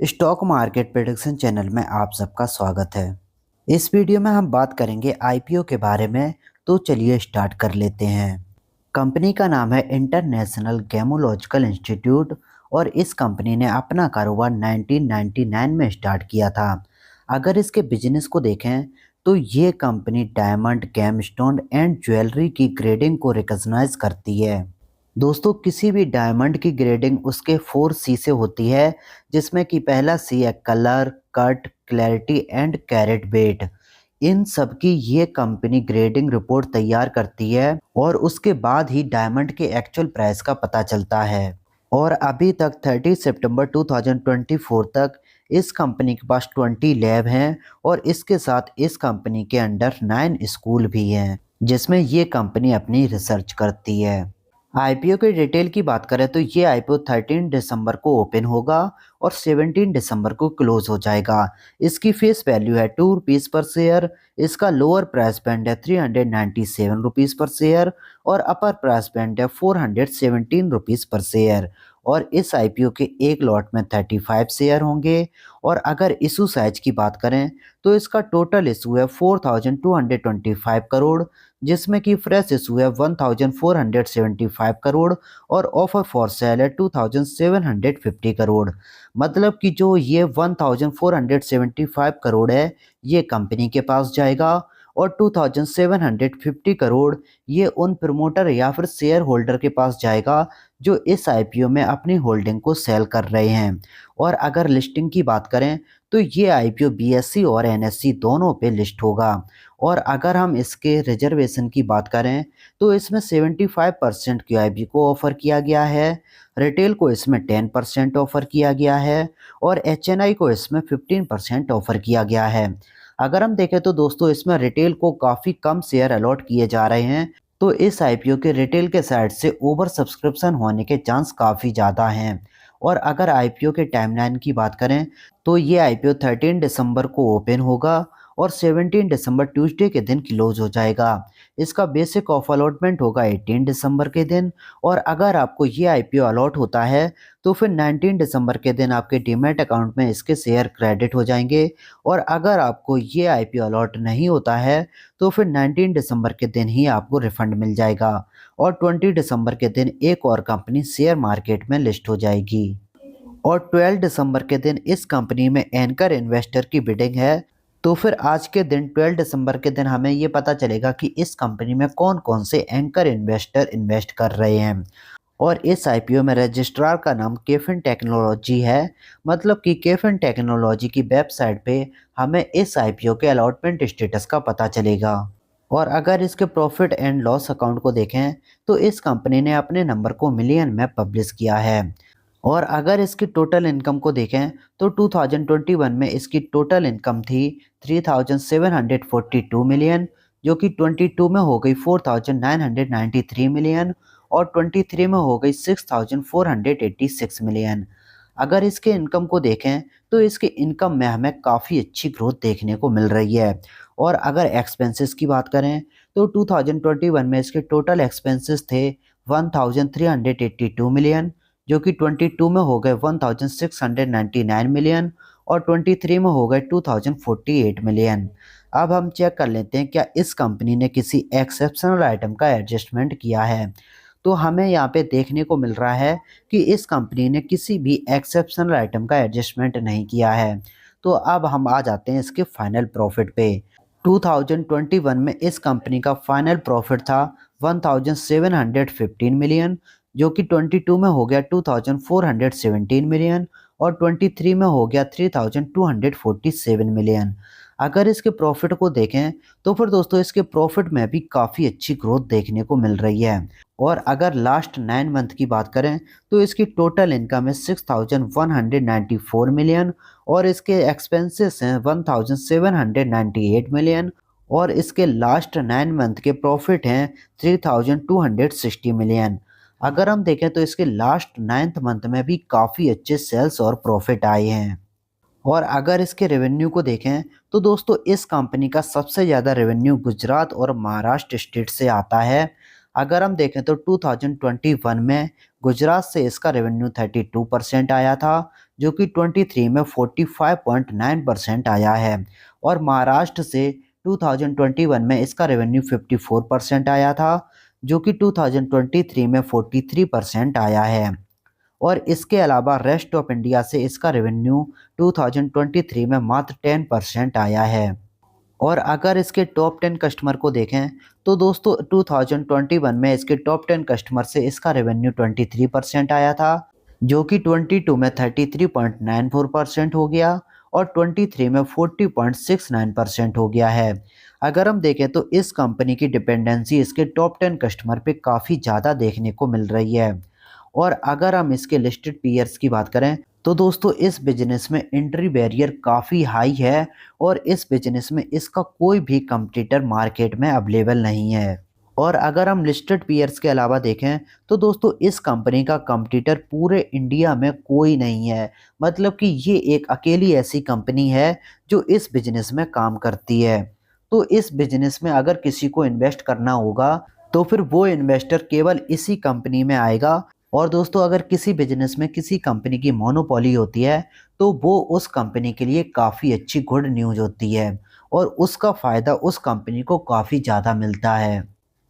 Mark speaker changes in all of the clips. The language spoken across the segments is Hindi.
Speaker 1: स्टॉक मार्केट प्रेडिक्शन चैनल में आप सबका स्वागत है। इस वीडियो में हम बात करेंगे आईपीओ के बारे में। तो चलिए स्टार्ट कर लेते हैं। कंपनी का नाम है इंटरनेशनल गेमोलॉजिकल इंस्टीट्यूट और इस कंपनी ने अपना कारोबार 1999 में स्टार्ट किया था। अगर इसके बिजनेस को देखें तो ये कंपनी डायमंड, गेमस्टोन एंड ज्वेलरी की ग्रेडिंग को रिकॉग्नाइज करती है। दोस्तों, किसी भी डायमंड की ग्रेडिंग उसके 4C से होती है, जिसमें कि पहला C है colour, cut, clarity and carat weight. इन सब की ये कंपनी ग्रेडिंग रिपोर्ट तैयार करती है और उसके बाद ही डायमंड के एक्चुअल प्राइस का पता चलता है। और अभी तक 30 सितंबर 2024 तक इस कंपनी के पास 20 लैब हैं और इसके साथ इस कंपनी के अंडर 9 स्कूल भी हैं, जिसमें ये कंपनी अपनी रिसर्च करती है। आईपीओ के डिटेल की बात करें तो ये आईपीओ 13 दिसंबर को ओपन होगा और 17 दिसंबर को क्लोज हो जाएगा। इसकी फेस वैल्यू है ₹2 पर शेयर। इसका लोअर प्राइस बैंड है 397 रुपीज़ पर शेयर और अपर प्राइस बैंड है 417 रुपीज़ पर शेयर। और इस आईपीओ के एक लॉट में 35 शेयर होंगे। और अगर इशू साइज की बात करें तो इसका टोटल इशू है 4225 करोड़, जिसमें कि फ्रेश इशू है 1475 करोड़ और ऑफर फॉर सेल है 2750 करोड़। मतलब कि जो ये 1475 करोड़ है ये कंपनी के पास जाएगा और 2750 करोड़ ये उन प्रमोटर या फिर शेयर होल्डर के पास जाएगा जो इस आईपीओ में अपनी होल्डिंग को सेल कर रहे हैं। और अगर लिस्टिंग की बात करें तो ये आईपीओ बीएसई और एनएसई दोनों पे लिस्ट होगा। और अगर हम इसके रिजर्वेशन की बात करें तो इसमें 75% क्यूआईबी को ऑफर किया गया है, रिटेल को इसमें 10% ऑफर किया गया है और एचएनआई को इसमें 15% ऑफर किया गया है। अगर हम देखें तो दोस्तों इसमें रिटेल को काफ़ी कम शेयर अलॉट किए जा रहे हैं, तो इस आईपीओ के रिटेल के साइड से ओवर सब्सक्रिप्शन होने के चांस काफ़ी ज़्यादा हैं। और अगर आईपीओ के टाइमलाइन की बात करें तो ये आईपीओ 13 दिसंबर को ओपन होगा और 17 दिसंबर ट्यूसडे के दिन क्लोज हो जाएगा। इसका बेसिक ऑफ अलॉटमेंट होगा 18 दिसंबर के दिन। और अगर आपको ये आईपीओ अलॉट होता है तो फिर 19 दिसंबर के दिन आपके डीमैट अकाउंट में इसके शेयर क्रेडिट हो जाएंगे। और अगर आपको ये आईपीओ अलॉट नहीं होता है तो फिर 19 दिसंबर के दिन ही आपको रिफंड मिल जाएगा और 20 दिसंबर के दिन एक और कंपनी शेयर मार्केट में लिस्ट हो जाएगी। और 12 दिसंबर के दिन इस कंपनी में एंकर इन्वेस्टर की बिडिंग है। तो फिर आज के दिन 12 दिसंबर के दिन हमें ये पता चलेगा कि इस कंपनी में कौन कौन से एंकर इन्वेस्टर इन्वेस्ट कर रहे हैं। और इस आईपीओ में रजिस्ट्रार का नाम केफिन टेक्नोलॉजी है। मतलब कि केफिन टेक्नोलॉजी की वेबसाइट पे हमें इस आईपीओ के अलॉटमेंट स्टेटस का पता चलेगा। और अगर इसके प्रॉफिट एंड लॉस अकाउंट को देखें तो इस कंपनी ने अपने नंबर को मिलियन में पब्लिश किया है। और अगर इसकी टोटल इनकम को देखें तो 2021 में इसकी टोटल इनकम थी 3742 मिलियन, जो कि 22 में हो गई 4993 मिलियन और 23 में हो गई 6486 मिलियन। अगर इसके इनकम को देखें तो इसके इनकम में हमें काफ़ी अच्छी ग्रोथ देखने को मिल रही है। और अगर एक्सपेंसेस की बात करें तो 2021 में इसके टोटल एक्सपेंसेस थे 1382 मिलियन, जो कि 22 में हो गए 1699 मिलियन और 23 में हो गए 2048 मिलियन। अब हम चेक कर लेते हैं क्या इस कंपनी ने किसी एक्सेप्शनल आइटम का एडजस्टमेंट किया है। तो हमें यहाँ पे देखने को मिल रहा है कि इस कंपनी ने किसी भी एक्सेप्शनल आइटम का एडजस्टमेंट नहीं किया है। तो अब हम आ जाते हैं इसके फाइनल प्रॉफिट पे। 2021 में इस कंपनी का फाइनल प्रॉफिट था 1715 मिलियन, जो कि 22 में हो गया 2417 मिलियन और 23 में हो गया 3247 मिलियन। अगर इसके प्रॉफिट को देखें तो फिर दोस्तों इसके प्रॉफिट में भी काफ़ी अच्छी ग्रोथ देखने को मिल रही है। और अगर लास्ट 9 मंथ की बात करें तो इसकी टोटल इनकम है 6194 मिलियन और इसके एक्सपेंसेस हैं 1798 मिलियन और इसके लास्ट 9 मंथ के प्रॉफिट हैं 3260 मिलियन। अगर हम देखें तो इसके लास्ट 9th मंथ में भी काफ़ी अच्छे सेल्स और प्रॉफिट आए हैं। और अगर इसके रेवेन्यू को देखें तो दोस्तों इस कंपनी का सबसे ज़्यादा रेवेन्यू गुजरात और महाराष्ट्र स्टेट से आता है। अगर हम देखें तो 2021 में गुजरात से इसका रेवेन्यू 32% आया था, जो कि 23 में 45.9% आया है। और महाराष्ट्र से 2021 में इसका रेवेन्यू 54% आया था, जो कि 2023 में 43% आया है। और इसके अलावा रेस्ट ऑफ इंडिया से इसका रेवेन्यू 2023 में मात्र 10% आया है। और अगर इसके टॉप 10 कस्टमर को देखें तो दोस्तों 2021 में इसके टॉप 10 कस्टमर से इसका रेवेन्यू 23% आया था, जो कि 22 में 33.94% हो गया और 23 में 40.69% हो गया है। अगर हम देखें तो इस कंपनी की डिपेंडेंसी इसके टॉप 10 कस्टमर पे काफ़ी ज़्यादा देखने को मिल रही है। और अगर हम इसके लिस्टेड पीयर्स की बात करें तो दोस्तों इस बिजनेस में एंट्री बैरियर काफ़ी हाई है और इस बिजनेस में इसका कोई भी कंपटीटर मार्केट में अवेलेबल नहीं है। और अगर हम लिस्टेड पीयर्स के अलावा देखें तो दोस्तों इस कंपनी का कंपटीटर पूरे इंडिया में कोई नहीं है। मतलब कि ये एक अकेली ऐसी कंपनी है जो इस बिजनेस में काम करती है। तो इस बिजनेस में अगर किसी को इन्वेस्ट करना होगा तो फिर वो इन्वेस्टर केवल इसी कंपनी में आएगा। और दोस्तों अगर किसी बिजनेस में किसी कंपनी की मोनोपोली होती है तो वो उस कंपनी के लिए काफ़ी अच्छी गुड न्यूज़ होती है और उसका फ़ायदा उस कंपनी को काफ़ी ज़्यादा मिलता है।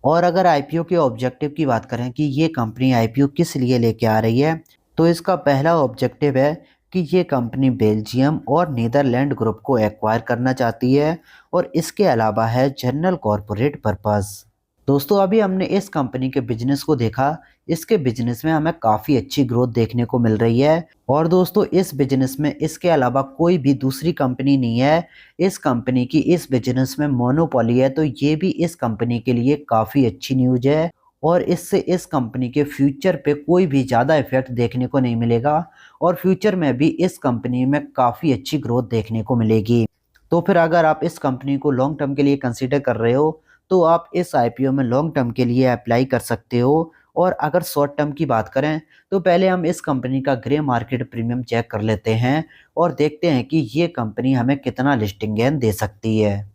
Speaker 1: और अगर आईपीओ के ऑब्जेक्टिव की बात करें कि ये कंपनी आईपीओ किस लिए लेके आ रही है, तो इसका पहला ऑब्जेक्टिव है कि ये कंपनी बेल्जियम और नीदरलैंड ग्रुप को एक्वायर करना चाहती है और इसके अलावा है जनरल कॉरपोरेट पर्पस। दोस्तों अभी हमने इस कंपनी के बिजनेस को देखा, इसके बिजनेस में हमें काफ़ी अच्छी ग्रोथ देखने को मिल रही है। और दोस्तों इस बिजनेस में इसके अलावा कोई भी दूसरी कंपनी नहीं है। इस कंपनी की इस बिजनेस में मोनोपोली है, तो ये भी इस कंपनी के लिए काफ़ी अच्छी न्यूज़ है। और इससे इस कंपनी के फ्यूचर पे कोई भी ज़्यादा इफेक्ट देखने को नहीं मिलेगा और फ्यूचर में भी इस कंपनी में काफ़ी अच्छी ग्रोथ देखने को मिलेगी। तो फिर अगर आप इस कंपनी को लॉन्ग टर्म के लिए कंसीडर कर रहे हो तो आप इस आईपीओ में लॉन्ग टर्म के लिए अप्लाई कर सकते हो। और अगर शॉर्ट टर्म की बात करें तो पहले हम इस कंपनी का ग्रे मार्केट प्रीमियम चेक कर लेते हैं और देखते हैं कि ये कंपनी हमें कितना लिस्टिंग गेन दे सकती है।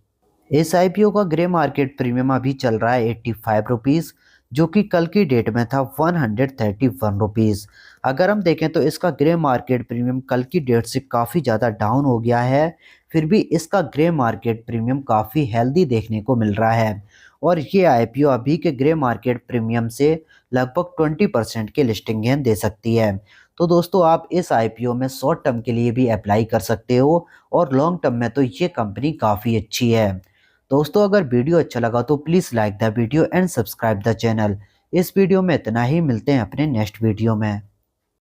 Speaker 1: इस आईपीओ का ग्रे मार्केट प्रीमियम अभी चल रहा है 85 रुपीज़, जो कि कल की डेट में था 131 रुपीज़। अगर हम देखें तो इसका ग्रे मार्केट प्रीमियम कल की डेट से काफ़ी ज़्यादा डाउन हो गया है, फिर भी इसका ग्रे मार्केट प्रीमियम काफ़ी हेल्दी देखने को मिल रहा है। और ये आईपीओ अभी के ग्रे मार्केट प्रीमियम से लगभग 20% के लिस्टिंग गेन दे सकती है। तो दोस्तों आप इस आईपीओ में शॉर्ट टर्म के लिए भी अप्लाई कर सकते हो और लॉन्ग टर्म में तो ये कंपनी काफ़ी अच्छी है। दोस्तों अगर वीडियो अच्छा लगा तो please like the video and subscribe the channel. इस वीडियो में इतना ही, मिलते हैं अपने नेक्स्ट वीडियो में।